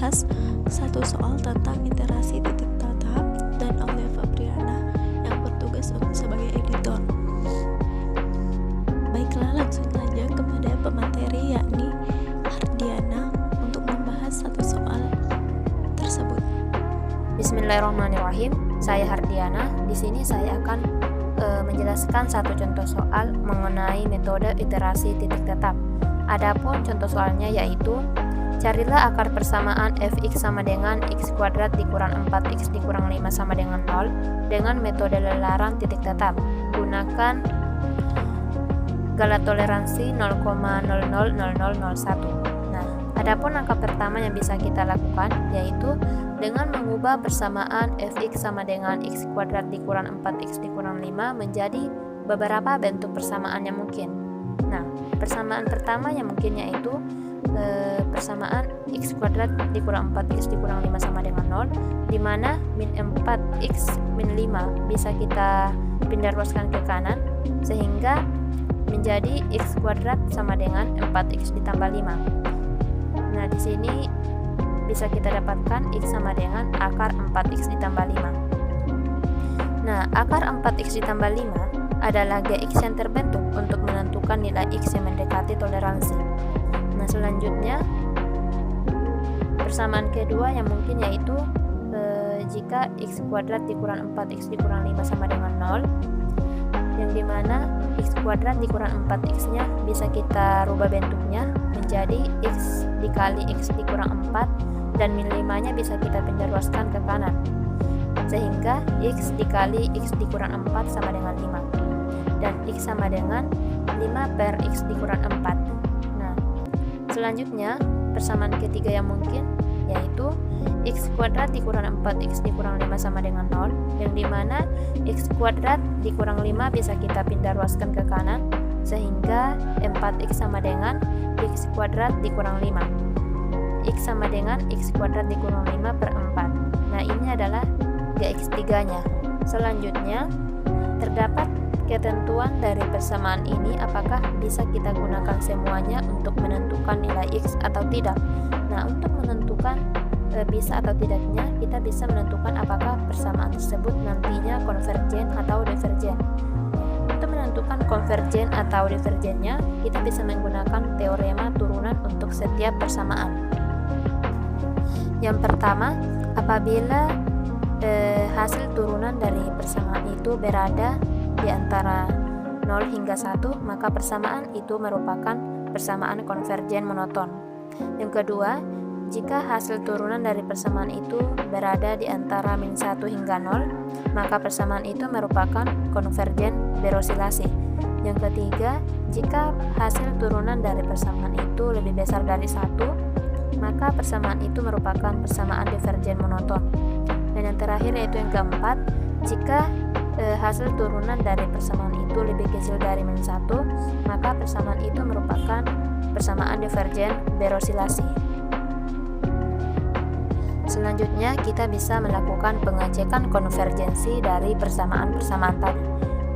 membahas satu soal tentang iterasi titik tatap dan oleh Fabriana yang bertugas sebagai editor. Baiklah, langsung saja kepada pemateri yakni Hardiana untuk membahas satu soal tersebut. Bismillahirrahmanirrahim. Saya Hardiana. Di sini saya akan menjelaskan satu contoh soal mengenai metode iterasi titik tetap. Adapun contoh soalnya yaitu carilah akar persamaan fx sama dengan x kuadrat dikurang 4x dikurang 5 sama dengan 0 dengan metode lelaran titik tetap. Gunakan skala toleransi 0,000001. Nah, adapun angka pertama yang bisa kita lakukan yaitu dengan mengubah persamaan fx sama dengan x kuadrat dikurang 4x dikurang 5 menjadi beberapa bentuk persamaan yang mungkin. Nah, persamaan pertama yang mungkin yaitu persamaan x kuadrat dikurang 4x dikurang 5 sama dengan 0, di mana min 4x min 5 bisa kita pindah ruaskan ke kanan sehingga menjadi x kuadrat sama dengan 4x ditambah 5. Nah, di sini bisa kita dapatkan x sama dengan akar 4x ditambah 5. Nah, akar 4x ditambah 5 adalah gx yang terbentuk untuk menentukan nilai x yang mendekati toleransi. Nah, selanjutnya persamaan kedua yang mungkin yaitu jika x kuadrat dikurang 4x dikurang 5 sama dengan 0, yang dimana x kuadrat dikurang 4x nya bisa kita rubah bentuknya menjadi x dikali x dikurang 4 dan min 5 nya bisa kita pindah ruaskan ke kanan sehingga x dikali x dikurang 4 sama dengan 5 dan x sama dengan 5 per x dikurang 4. Nah, selanjutnya persamaan ketiga yang mungkin yaitu x kuadrat dikurang 4x dikurang 5 sama dengan 0, yang dimana x kuadrat dikurang 5 bisa kita pindah ruaskan ke kanan sehingga 4x sama dengan x kuadrat dikurang 5. X sama dengan x kuadrat dikurang 5 per 4. Nah, ini adalah gx3 nya. Selanjutnya terdapat ketentuan dari persamaan ini apakah bisa kita gunakan semuanya untuk menentukan nilai x atau tidak. Nah, untuk menentukan bisa atau tidaknya, kita bisa menentukan apakah persamaan tersebut nantinya konvergen atau divergen. Untuk menentukan konvergen atau divergennya, kita bisa menggunakan teorema turunan untuk setiap persamaan. Yang pertama, apabila hasil turunan dari persamaan itu berada di antara 0 hingga 1, maka persamaan itu merupakan persamaan konvergen monoton. Yang kedua, jika hasil turunan dari persamaan itu berada di antara min 1 hingga 0, maka persamaan itu merupakan konvergen berosilasi. Yang ketiga, jika hasil turunan dari persamaan itu lebih besar dari 1, maka persamaan itu merupakan persamaan divergen monoton. Dan yang terakhir yaitu yang keempat, jika hasil turunan dari persamaan itu lebih kecil dari min 1, maka persamaan itu merupakan persamaan divergen berosilasi. Selanjutnya kita bisa melakukan pengecekan konvergensi dari persamaan-persamaan tadi.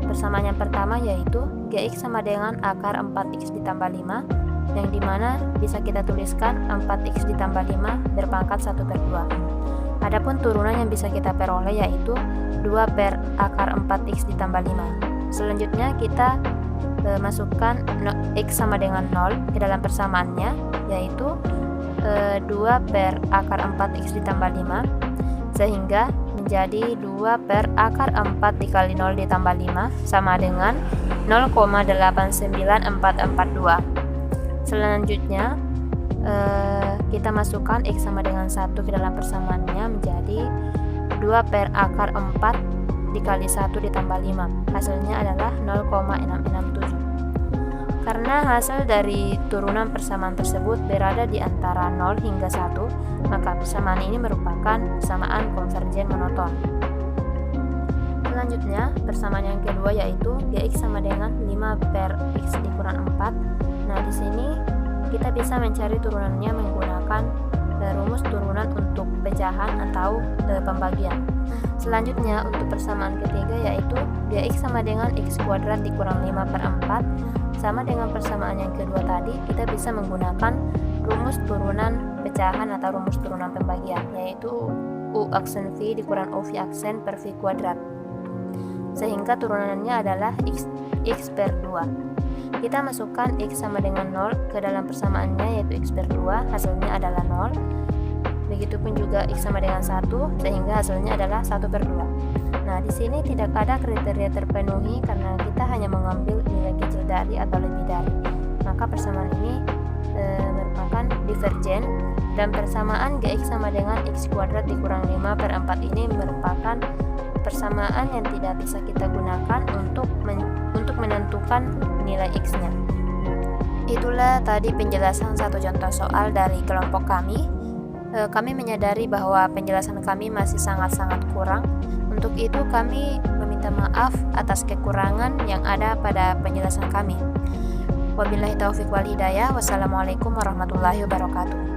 Persamaan yang pertama yaitu gx sama dengan akar 4x ditambah 5, yang dimana bisa kita tuliskan 4x ditambah 5 berpangkat 1 per 2. Adapun turunan yang bisa kita peroleh yaitu 2 per akar 4x ditambah 5. Selanjutnya kita masukkan x sama dengan 0 ke dalam persamaannya, yaitu 2 per akar 4x ditambah 5 sehingga menjadi 2 per akar 4 dikali 0 ditambah 5 sama dengan 0,89442. Selanjutnya kita masukkan x sama dengan 1 ke dalam persamaannya menjadi 2 per akar 4 dikali 1 ditambah 5. Hasilnya adalah 0,667. Karena hasil dari turunan persamaan tersebut berada di antara 0 hingga 1, maka persamaan ini merupakan persamaan konvergen monoton. Selanjutnya, persamaan yang kedua yaitu gx sama dengan 5 per x dikurang 4. Nah, di sini kita bisa mencari turunannya menggunakan rumus turunan untuk pecahan atau pembagian. Selanjutnya, untuk persamaan ketiga yaitu gx sama dengan x kuadrat dikurang 5 per 4. Sama dengan persamaan yang kedua tadi, kita bisa menggunakan rumus turunan pecahan atau rumus turunan pembagian, yaitu U aksen V dikurang U V aksen per V kuadrat, sehingga turunannya adalah x per 2. Kita masukkan x sama dengan 0 ke dalam persamaannya, yaitu x per 2, hasilnya adalah 0. Begitupun juga x sama dengan 1, sehingga hasilnya adalah 1 per 2. Nah, di sini tidak ada kriteria terpenuhi karena kita hanya mengambil nilai kecil dari atau lebih dari. Maka persamaan ini merupakan divergen, dan persamaan gx sama dengan x kuadrat dikurang 5 per 4 ini merupakan persamaan yang tidak bisa kita gunakan untuk menentukan nilai x-nya. Itulah tadi penjelasan satu contoh soal dari kelompok kami. Kami menyadari bahwa penjelasan kami masih sangat-sangat kurang. Untuk itu kami meminta maaf atas kekurangan yang ada pada penjelasan kami. Wabillahi taufiq wal hidayah. Wassalamualaikum warahmatullahi wabarakatuh.